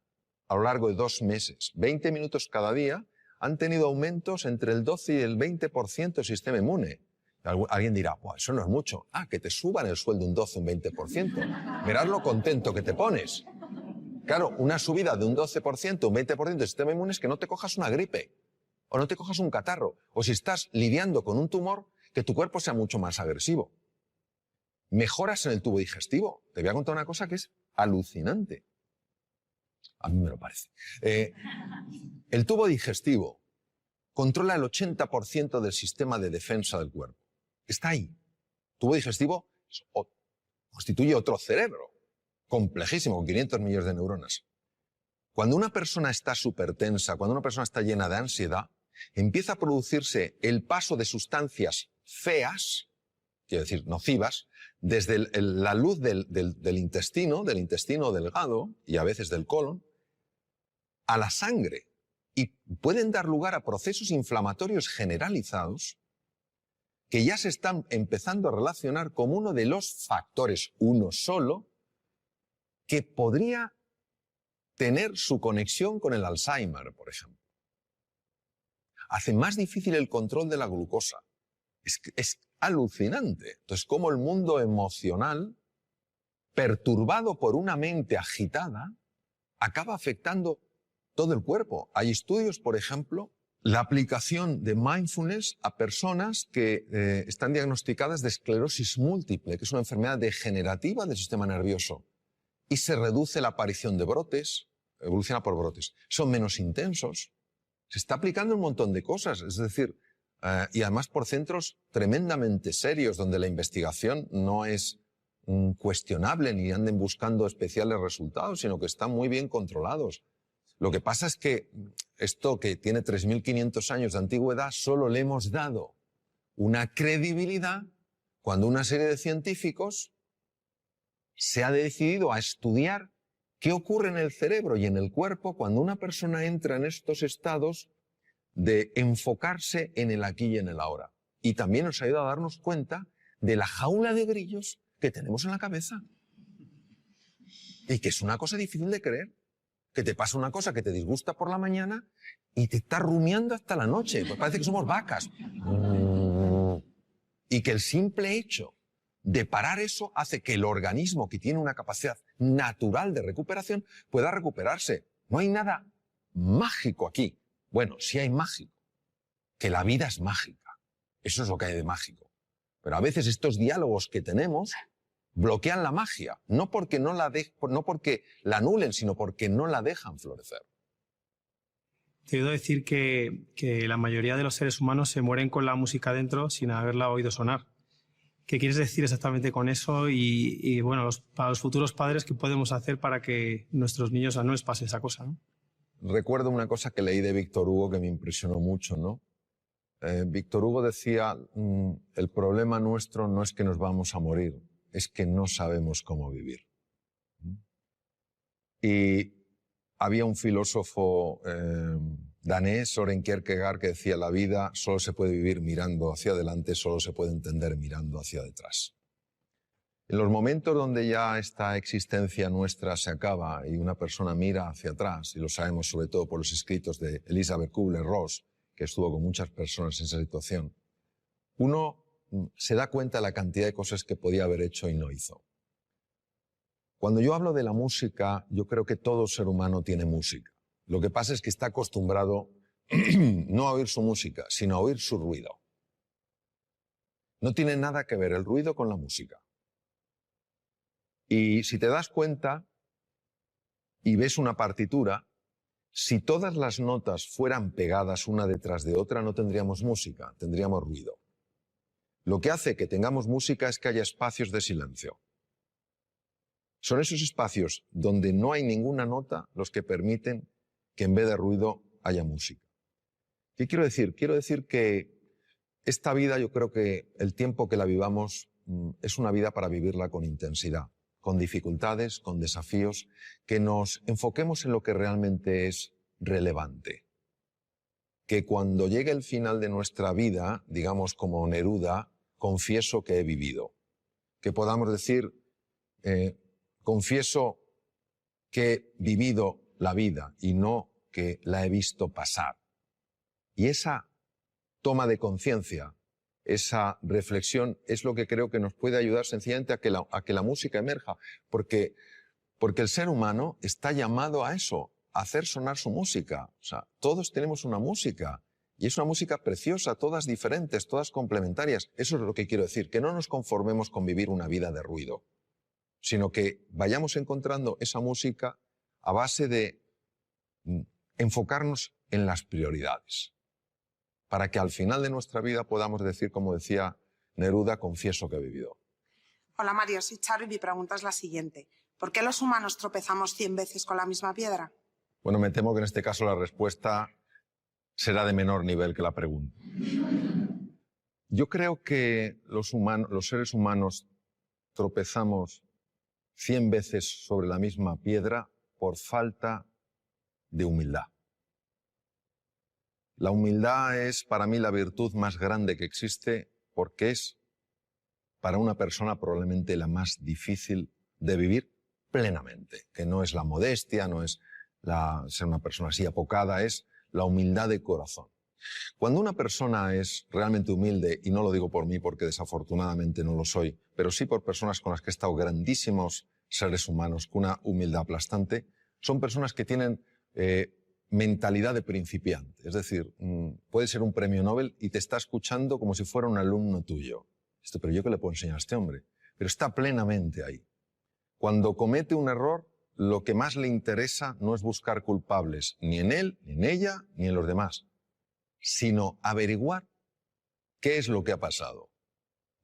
a lo largo de 2 meses, 20 minutos cada día, han tenido aumentos entre el 12 y el 20% del sistema inmune. Alguien dirá, eso no es mucho. Que te suban el sueldo un 12 o un 20%. Mirad lo contento que te pones. Claro, una subida de un 12%, un 20% del sistema inmune es que no te cojas una gripe, o no te cojas un catarro, o si estás lidiando con un tumor, que tu cuerpo sea mucho más agresivo. Mejoras en el tubo digestivo. Te voy a contar una cosa que es alucinante. A mí me lo parece. El tubo digestivo controla el 80% del sistema de defensa del cuerpo. Está ahí. El tubo digestivo constituye otro cerebro, complejísimo, con 500 millones de neuronas. Cuando una persona está súper-tensa, cuando una persona está llena de ansiedad, empieza a producirse el paso de sustancias feas, quiero decir, nocivas, desde la luz del intestino delgado y a veces del colon, a la sangre. Y pueden dar lugar a procesos inflamatorios generalizados que ya se están empezando a relacionar como uno de los factores, uno solo, que podría tener su conexión con el Alzheimer, por ejemplo. hace más difícil el control de la glucosa. Es alucinante. Entonces, cómo el mundo emocional, perturbado por una mente agitada, acaba afectando todo el cuerpo. Hay estudios, por ejemplo, la aplicación de mindfulness a personas que están diagnosticadas de esclerosis múltiple, que es una enfermedad degenerativa del sistema nervioso, y se reduce la aparición de brotes, evoluciona por brotes, son menos intensos. Se está aplicando un montón de cosas, es decir, y además por centros tremendamente serios, donde la investigación no es cuestionable ni anden buscando especiales resultados, sino que están muy bien controlados. Lo que pasa es que esto, que tiene 3.500 años de antigüedad, solo le hemos dado una credibilidad cuando una serie de científicos se ha decidido a estudiar qué ocurre en el cerebro y en el cuerpo cuando una persona entra en estos estados de enfocarse en el aquí y en el ahora. Y también nos ha ayudado a darnos cuenta de la jaula de grillos que tenemos en la cabeza. Y que es una cosa difícil de creer. Que te pasa una cosa que te disgusta por la mañana y te está rumiando hasta la noche. Pues parece que somos vacas. Y que el simple hecho de parar eso hace que el organismo, que tiene una capacidad natural de recuperación, pueda recuperarse. No hay nada mágico aquí. Bueno, sí hay mágico. Que la vida es mágica. Eso es lo que hay de mágico. Pero a veces estos diálogos que tenemos bloquean la magia, no porque la anulen, sino porque no la dejan florecer. Te he oído decir que la mayoría de los seres humanos se mueren con la música dentro sin haberla oído sonar. ¿Qué quieres decir exactamente con eso? Y bueno, para los futuros padres, ¿qué podemos hacer para que nuestros niños no les pase esa cosa, ¿no? Recuerdo una cosa que leí de Víctor Hugo que me impresionó mucho, ¿no? Víctor Hugo decía, el problema nuestro no es que nos vamos a morir, es que no sabemos cómo vivir. Y había un filósofo danés, Søren Kierkegaard, que decía, la vida solo se puede vivir mirando hacia adelante, solo se puede entender mirando hacia detrás. En los momentos donde ya esta existencia nuestra se acaba y una persona mira hacia atrás, y lo sabemos sobre todo por los escritos de Elisabeth Kubler-Ross, que estuvo con muchas personas en esa situación, uno se da cuenta de la cantidad de cosas que podía haber hecho y no hizo. Cuando yo hablo de la música, yo creo que todo ser humano tiene música. Lo que pasa es que está acostumbrado no a oír su música, sino a oír su ruido. No tiene nada que ver el ruido con la música. Y si te das cuenta y ves una partitura, si todas las notas fueran pegadas una detrás de otra, no tendríamos música, tendríamos ruido. Lo que hace que tengamos música es que haya espacios de silencio. Son esos espacios donde no hay ninguna nota los que permiten que en vez de ruido haya música. ¿Qué quiero decir? Quiero decir que esta vida, yo creo que el tiempo que la vivamos es una vida para vivirla con intensidad, con dificultades, con desafíos, que nos enfoquemos en lo que realmente es relevante. Que cuando llegue el final de nuestra vida, digamos como Neruda, confieso que he vivido. Que podamos decir, confieso que he vivido la vida y no que la he visto pasar. Y esa toma de conciencia, esa reflexión es lo que creo que nos puede ayudar sencillamente a que la música emerja, porque el ser humano está llamado a eso, a hacer sonar su música. O sea, todos tenemos una música y es una música preciosa, todas diferentes, todas complementarias. Eso es lo que quiero decir, que no nos conformemos con vivir una vida de ruido, sino que vayamos encontrando esa música a base de enfocarnos en las prioridades, para que al final de nuestra vida podamos decir, como decía Neruda, confieso que he vivido. Hola Mario, soy Charo y mi pregunta es la siguiente. ¿Por qué los humanos tropezamos 100 veces con la misma piedra? Bueno, me temo que en este caso la respuesta será de menor nivel que la pregunta. Yo creo que los seres humanos tropezamos 100 veces sobre la misma piedra por falta de humildad. La humildad es para mí la virtud más grande que existe porque es para una persona probablemente la más difícil de vivir plenamente, que no es la modestia, no es ser una persona así apocada, es la humildad de corazón. Cuando una persona es realmente humilde, y no lo digo por mí porque desafortunadamente no lo soy, pero sí por personas con las que he estado, grandísimos seres humanos con una humildad aplastante, son personas que tienen mentalidad de principiante. Es decir, puede ser un premio Nobel y te está escuchando como si fuera un alumno tuyo. Pero ¿yo qué le puedo enseñar a este hombre? Pero está plenamente ahí. Cuando comete un error, lo que más le interesa no es buscar culpables, ni en él, ni en ella, ni en los demás, sino averiguar qué es lo que ha pasado.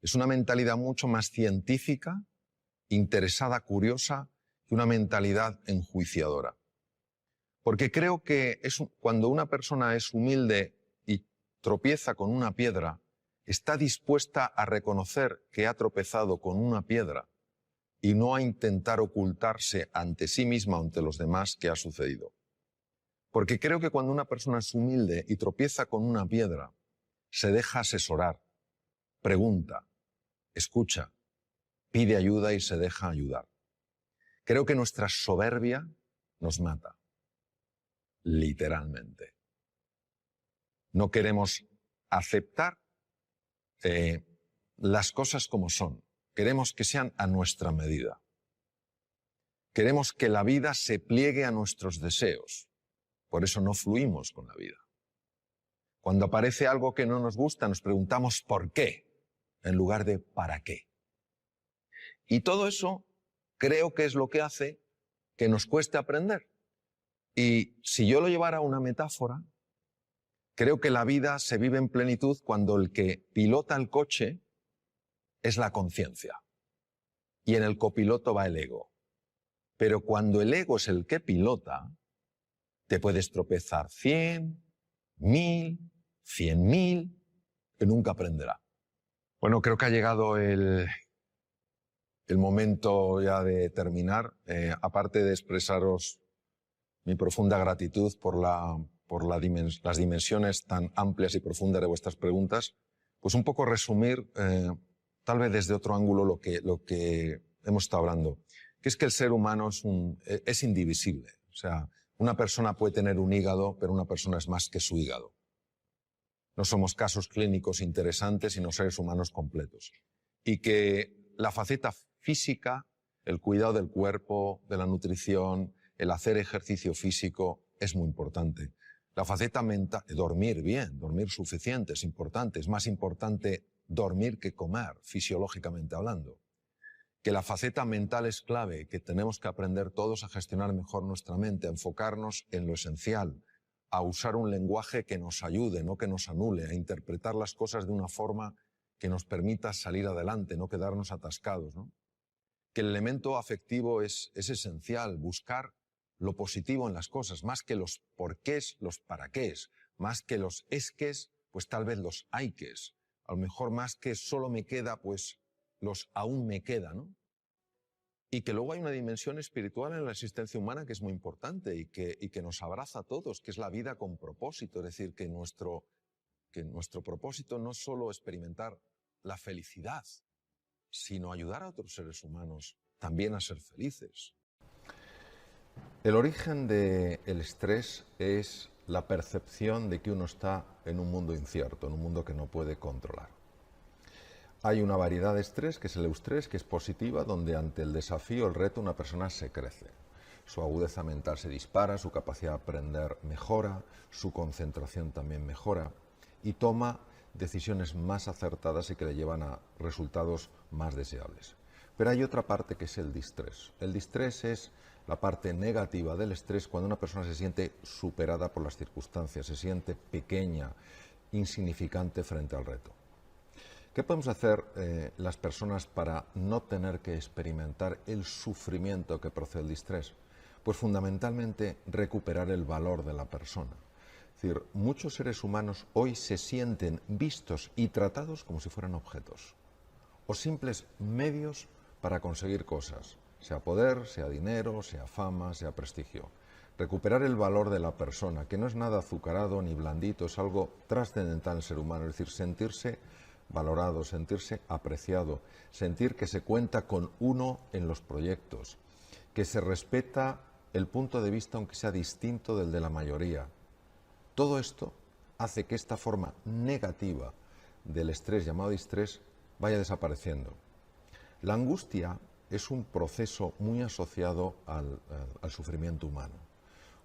Es una mentalidad mucho más científica, interesada, curiosa, que una mentalidad enjuiciadora. Porque creo que cuando una persona es humilde y tropieza con una piedra, está dispuesta a reconocer que ha tropezado con una piedra y no a intentar ocultarse ante sí misma o ante los demás qué ha sucedido. Porque creo que cuando una persona es humilde y tropieza con una piedra, se deja asesorar, pregunta, escucha, pide ayuda y se deja ayudar. Creo que nuestra soberbia nos mata. Literalmente. No queremos aceptar las cosas como son. Queremos que sean a nuestra medida. Queremos que la vida se pliegue a nuestros deseos. Por eso no fluimos con la vida. Cuando aparece algo que no nos gusta, nos preguntamos ¿por qué? En lugar de ¿para qué? Y todo eso creo que es lo que hace que nos cueste aprender. Y si yo lo llevara a una metáfora, creo que la vida se vive en plenitud cuando el que pilota el coche es la conciencia. Y en el copiloto va el ego. Pero cuando el ego es el que pilota, te puedes tropezar 100, 1000, 100.000, que nunca aprenderá. Bueno, creo que ha llegado el momento ya de terminar. Aparte de expresaros mi profunda gratitud por las dimensiones tan amplias y profundas de vuestras preguntas, pues un poco resumir, tal vez desde otro ángulo, lo que hemos estado hablando, que es que el ser humano es indivisible. O sea, una persona puede tener un hígado, pero una persona es más que su hígado. No somos casos clínicos interesantes, sino seres humanos completos. Y que la faceta física, el cuidado del cuerpo, de la nutrición, el hacer ejercicio físico es muy importante. La faceta mental, dormir bien, dormir suficiente es importante. Es más importante dormir que comer, fisiológicamente hablando. Que la faceta mental es clave, que tenemos que aprender todos a gestionar mejor nuestra mente, a enfocarnos en lo esencial, a usar un lenguaje que nos ayude, no que nos anule, a interpretar las cosas de una forma que nos permita salir adelante, no quedarnos atascados, ¿no? Que el elemento afectivo es esencial, buscar lo positivo en las cosas, más que los porqués, los paraqués, más que los esques, pues tal vez los hayques. A lo mejor más que solo me queda, pues los aún me queda, ¿no? Y que luego hay una dimensión espiritual en la existencia humana que es muy importante y que nos abraza a todos, que es la vida con propósito. Es decir, que nuestro propósito no es solo experimentar la felicidad, sino ayudar a otros seres humanos también a ser felices. El origen del estrés es la percepción de que uno está en un mundo incierto, en un mundo que no puede controlar. Hay una variedad de estrés, que es el eustrés, que es positiva, donde ante el desafío, el reto, una persona se crece. Su agudeza mental se dispara, su capacidad de aprender mejora, su concentración también mejora y toma decisiones más acertadas y que le llevan a resultados más deseables. Pero hay otra parte que es el distrés. El distrés es la parte negativa del estrés cuando una persona se siente superada por las circunstancias, se siente pequeña, insignificante frente al reto. ¿Qué podemos hacer las personas para no tener que experimentar el sufrimiento que procede del distrés? Pues fundamentalmente recuperar el valor de la persona. Es decir, muchos seres humanos hoy se sienten vistos y tratados como si fueran objetos o simples medios para conseguir cosas, sea poder, sea dinero, sea fama, sea prestigio. Recuperar el valor de la persona, que no es nada azucarado ni blandito, es algo trascendental en el ser humano, es decir, sentirse valorado, sentirse apreciado, sentir que se cuenta con uno en los proyectos, que se respeta el punto de vista aunque sea distinto del de la mayoría. Todo esto hace que esta forma negativa del estrés llamado distrés vaya desapareciendo. La angustia es un proceso muy asociado al sufrimiento humano.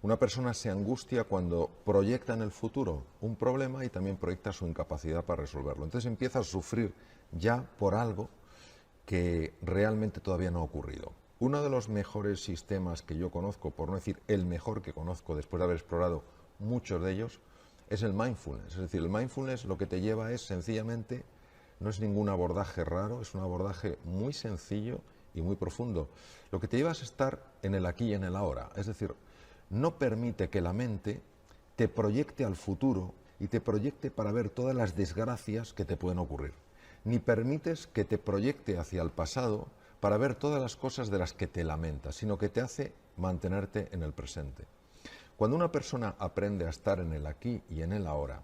Una persona se angustia cuando proyecta en el futuro un problema y también proyecta su incapacidad para resolverlo. Entonces empieza a sufrir ya por algo que realmente todavía no ha ocurrido. Uno de los mejores sistemas que yo conozco, por no decir el mejor que conozco después de haber explorado muchos de ellos, es el mindfulness. Es decir, el mindfulness lo que te lleva es sencillamente, no es ningún abordaje raro, es un abordaje muy sencillo y muy profundo. Lo que te lleva es estar en el aquí y en el ahora. Es decir, no permite que la mente te proyecte al futuro y te proyecte para ver todas las desgracias que te pueden ocurrir. Ni permites que te proyecte hacia el pasado para ver todas las cosas de las que te lamentas, sino que te hace mantenerte en el presente. Cuando una persona aprende a estar en el aquí y en el ahora,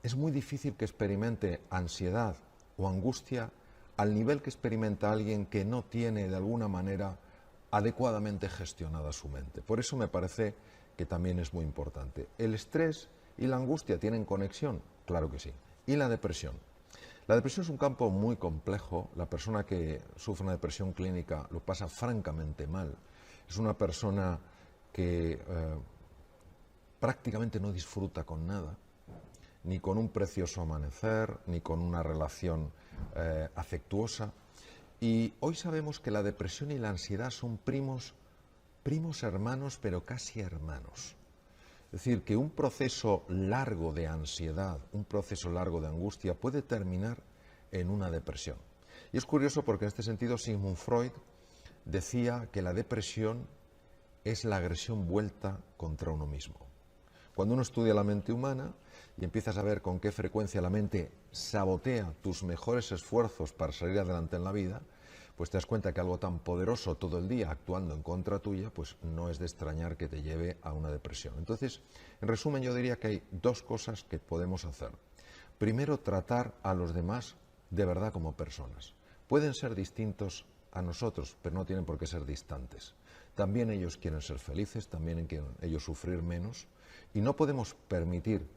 es muy difícil que experimente ansiedad o angustia al nivel que experimenta alguien que no tiene de alguna manera adecuadamente gestionada su mente. Por eso me parece que también es muy importante. ¿El estrés y la angustia tienen conexión? Claro que sí. ¿Y la depresión? La depresión es un campo muy complejo. La persona que sufre una depresión clínica lo pasa francamente mal. Es una persona que prácticamente no disfruta con nada, ni con un precioso amanecer, ni con una relación afectuosa. Y hoy sabemos que la depresión y la ansiedad son primos hermanos, pero casi hermanos. Es decir, que un proceso largo de ansiedad, un proceso largo de angustia puede terminar en una depresión. Y es curioso porque en este sentido Sigmund Freud decía que la depresión es la agresión vuelta contra uno mismo. Cuando uno estudia la mente humana y empiezas a ver con qué frecuencia la mente sabotea tus mejores esfuerzos para salir adelante en la vida, pues te das cuenta que algo tan poderoso todo el día actuando en contra tuya, pues no es de extrañar que te lleve a una depresión. Entonces, en resumen, yo diría que hay dos cosas que podemos hacer. Primero, tratar a los demás de verdad como personas. Pueden ser distintos a nosotros, pero no tienen por qué ser distantes. También ellos quieren ser felices, también quieren ellos sufrir menos, y no podemos permitir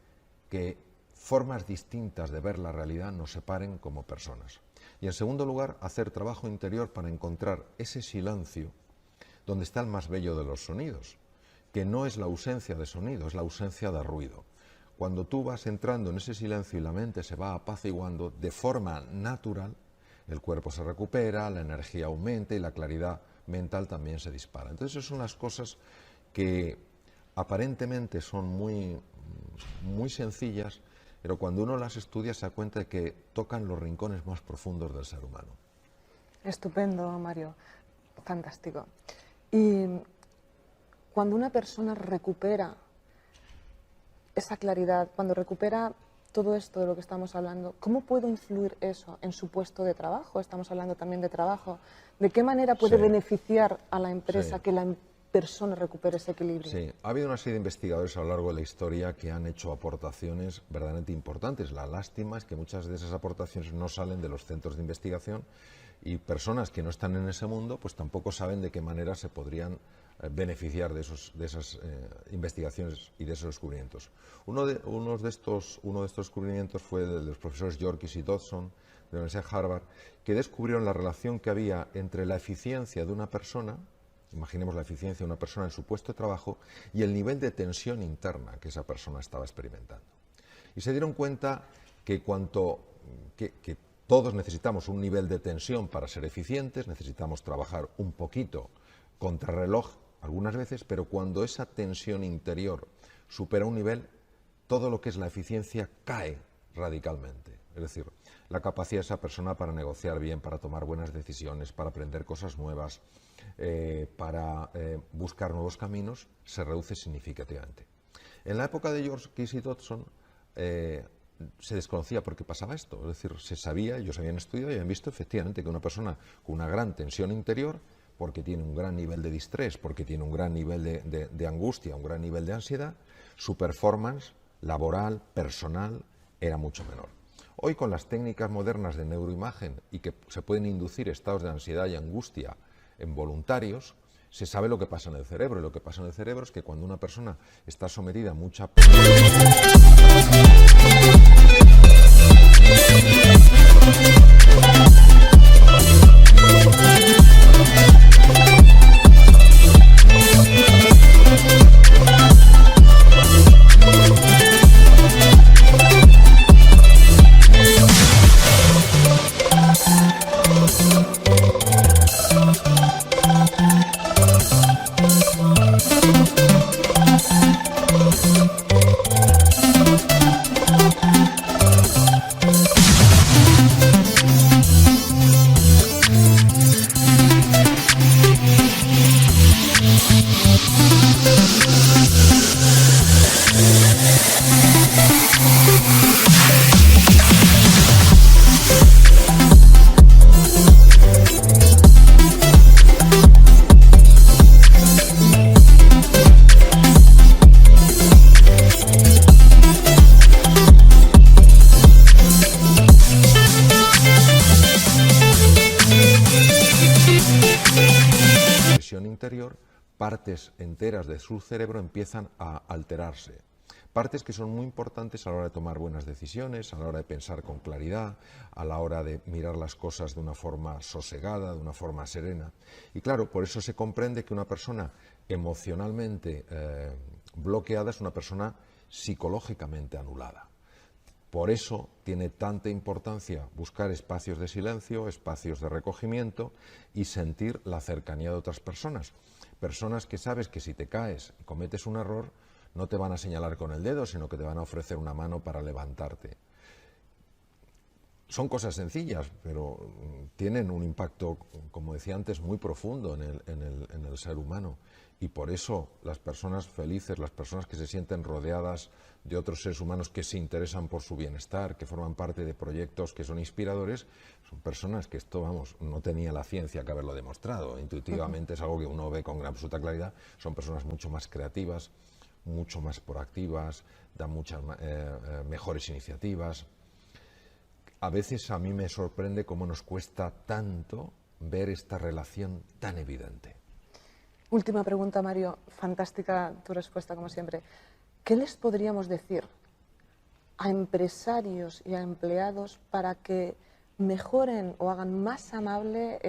que formas distintas de ver la realidad nos separen como personas. Y en segundo lugar, hacer trabajo interior para encontrar ese silencio donde está el más bello de los sonidos, que no es la ausencia de sonido, es la ausencia de ruido. Cuando tú vas entrando en ese silencio y la mente se va apaciguando de forma natural, el cuerpo se recupera, la energía aumenta y la claridad mental también se dispara. Entonces, esas son las cosas que aparentemente son muy sencillas, pero cuando uno las estudia se da cuenta de que tocan los rincones más profundos del ser humano. Estupendo, Mario. Fantástico. Y cuando una persona recupera esa claridad, cuando recupera todo esto de lo que estamos hablando, ¿cómo puede influir eso en su puesto de trabajo? Estamos hablando también de trabajo. ¿De qué manera puede beneficiar a la empresa que la persona recupere ese equilibrio? Sí, ha habido una serie de investigadores a lo largo de la historia que han hecho aportaciones verdaderamente importantes. La lástima es que muchas de esas aportaciones no salen de los centros de investigación y personas que no están en ese mundo pues tampoco saben de qué manera se podrían beneficiar de esas investigaciones y de esos descubrimientos. Uno de estos descubrimientos fue de los profesores Yorkis y Dodson de la Universidad de Harvard, que descubrieron la relación que había entre la eficiencia de una persona, imaginemos la eficiencia de una persona en su puesto de trabajo, y el nivel de tensión interna que esa persona estaba experimentando. Y se dieron cuenta que que todos necesitamos un nivel de tensión para ser eficientes, necesitamos trabajar un poquito contrarreloj algunas veces, pero cuando esa tensión interior supera un nivel, todo lo que es la eficiencia cae radicalmente. Es decir, la capacidad de esa persona para negociar bien, para tomar buenas decisiones, para aprender cosas nuevas, para buscar nuevos caminos, se reduce significativamente. En la época de George Casey Dodson se desconocía por qué pasaba esto. Es decir, se sabía, ellos habían estudiado y habían visto efectivamente que una persona con una gran tensión interior, porque tiene un gran nivel de distrés, porque tiene un gran nivel de angustia, un gran nivel de ansiedad, su performance laboral, personal, era mucho menor. Hoy, con las técnicas modernas de neuroimagen y que se pueden inducir estados de ansiedad y angustia en voluntarios, se sabe lo que pasa en el cerebro. Y lo que pasa en el cerebro es que cuando una persona está sometida a mucha partes enteras de su cerebro empiezan a alterarse. Partes que son muy importantes a la hora de tomar buenas decisiones, a la hora de pensar con claridad, a la hora de mirar las cosas de una forma sosegada, de una forma serena. Y claro, por eso se comprende que una persona emocionalmente bloqueada es una persona psicológicamente anulada. Por eso tiene tanta importancia buscar espacios de silencio, espacios de recogimiento y sentir la cercanía de otras personas. Personas que sabes que si te caes y cometes un error, no te van a señalar con el dedo, sino que te van a ofrecer una mano para levantarte. Son cosas sencillas, pero tienen un impacto, como decía antes, muy profundo en el ser humano. Y por eso las personas felices, las personas que se sienten rodeadas de otros seres humanos que se interesan por su bienestar, que forman parte de proyectos que son inspiradores, son personas que esto, vamos, no tenía la ciencia que haberlo demostrado. Intuitivamente es algo que uno ve con absoluta claridad. Son personas mucho más creativas, mucho más proactivas, dan muchas mejores iniciativas. A veces a mí me sorprende cómo nos cuesta tanto ver esta relación tan evidente. Última pregunta, Mario. Fantástica tu respuesta, como siempre. ¿Qué les podríamos decir a empresarios y a empleados para que mejoren o hagan más amable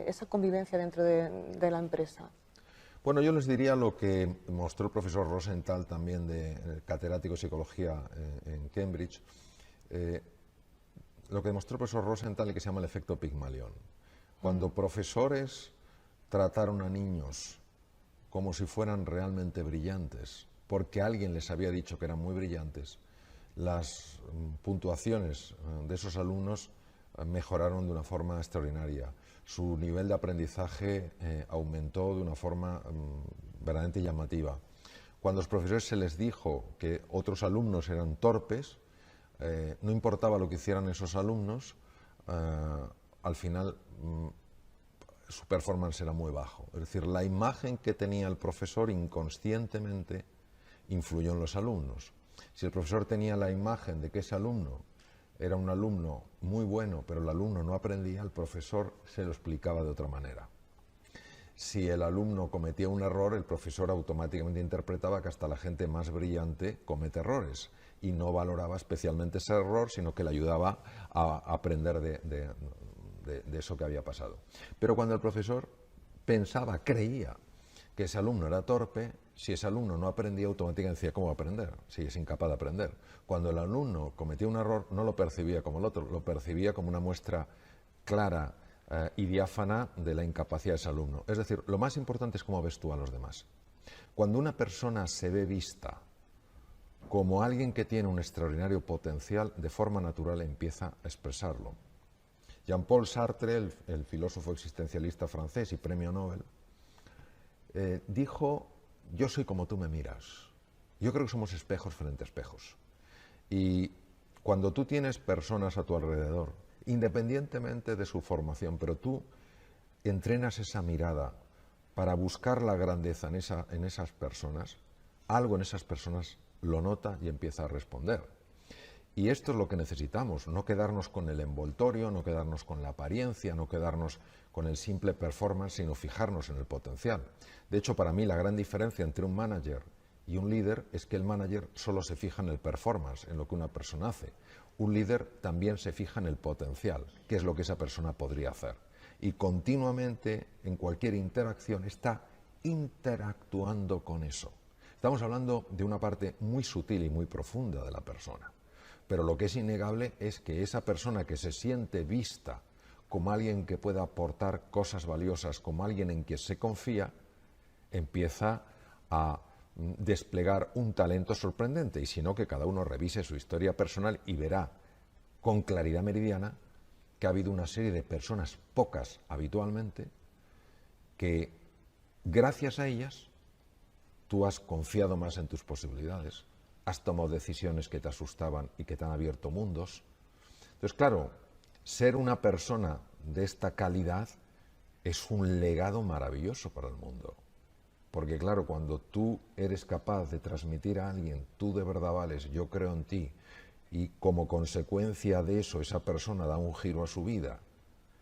esa convivencia dentro de la empresa? Bueno, yo les diría lo que mostró el profesor Rosenthal, también catedrático de psicología en Cambridge, lo que demostró el profesor Rosenthal, que se llama el efecto Pigmalión. Cuando profesores trataron a niños como si fueran realmente brillantes, porque alguien les había dicho que eran muy brillantes, las puntuaciones de esos alumnos mejoraron de una forma extraordinaria. Su nivel de aprendizaje aumentó de una forma verdaderamente llamativa. Cuando a los profesores se les dijo que otros alumnos eran torpes, no importaba lo que hicieran esos alumnos, al final su performance era muy bajo. Es decir, la imagen que tenía el profesor inconscientemente influyó en los alumnos. Si el profesor tenía la imagen de que ese alumno era un alumno muy bueno, pero el alumno no aprendía, el profesor se lo explicaba de otra manera. Si el alumno cometía un error, el profesor automáticamente interpretaba que hasta la gente más brillante comete errores y no valoraba especialmente ese error, sino que le ayudaba a aprender de eso que había pasado. Pero cuando el profesor pensaba, creía que ese alumno era torpe, si ese alumno no aprendía, automáticamente decía, ¿cómo va a aprender? Si es incapaz de aprender. Cuando el alumno cometía un error, no lo percibía como el otro, lo percibía como una muestra clara y diáfana de la incapacidad de ese alumno. Es decir, lo más importante es cómo ves tú a los demás. Cuando una persona se ve vista como alguien que tiene un extraordinario potencial, de forma natural empieza a expresarlo. Jean-Paul Sartre, el filósofo existencialista francés y premio Nobel, dijo, yo soy como tú me miras. Yo creo que somos espejos frente a espejos. Y cuando tú tienes personas a tu alrededor, independientemente de su formación, pero tú entrenas esa mirada para buscar la grandeza en esas personas, algo en esas personas lo nota y empieza a responder. Y esto es lo que necesitamos, no quedarnos con el envoltorio, no quedarnos con la apariencia, no quedarnos con el simple performance, sino fijarnos en el potencial. De hecho, para mí la gran diferencia entre un manager y un líder es que el manager solo se fija en el performance, en lo que una persona hace. Un líder también se fija en el potencial, que es lo que esa persona podría hacer. Y continuamente, en cualquier interacción, está interactuando con eso. Estamos hablando de una parte muy sutil y muy profunda de la persona. Pero lo que es innegable es que esa persona que se siente vista como alguien que pueda aportar cosas valiosas, como alguien en quien se confía, empieza a desplegar un talento sorprendente. Y si no, que cada uno revise su historia personal y verá con claridad meridiana que ha habido una serie de personas, pocas habitualmente, que gracias a ellas tú has confiado más en tus posibilidades, has tomado decisiones que te asustaban y que te han abierto mundos. Entonces, claro, ser una persona de esta calidad es un legado maravilloso para el mundo. Porque, claro, cuando tú eres capaz de transmitir a alguien, tú de verdad vales, yo creo en ti, y como consecuencia de eso esa persona da un giro a su vida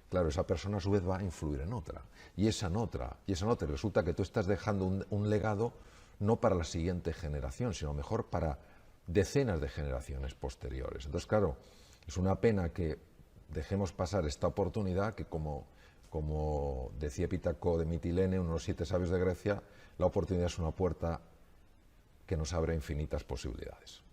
claro, esa persona a su vez va a influir en otra, y esa en otra, y esa en otra. Y resulta que tú estás dejando un legado no para la siguiente generación, sino mejor para decenas de generaciones posteriores. Entonces, claro, es una pena que dejemos pasar esta oportunidad que, como decía Epítaco de Mitilene, uno de los 7 sabios de Grecia, la oportunidad es una puerta que nos abre infinitas posibilidades.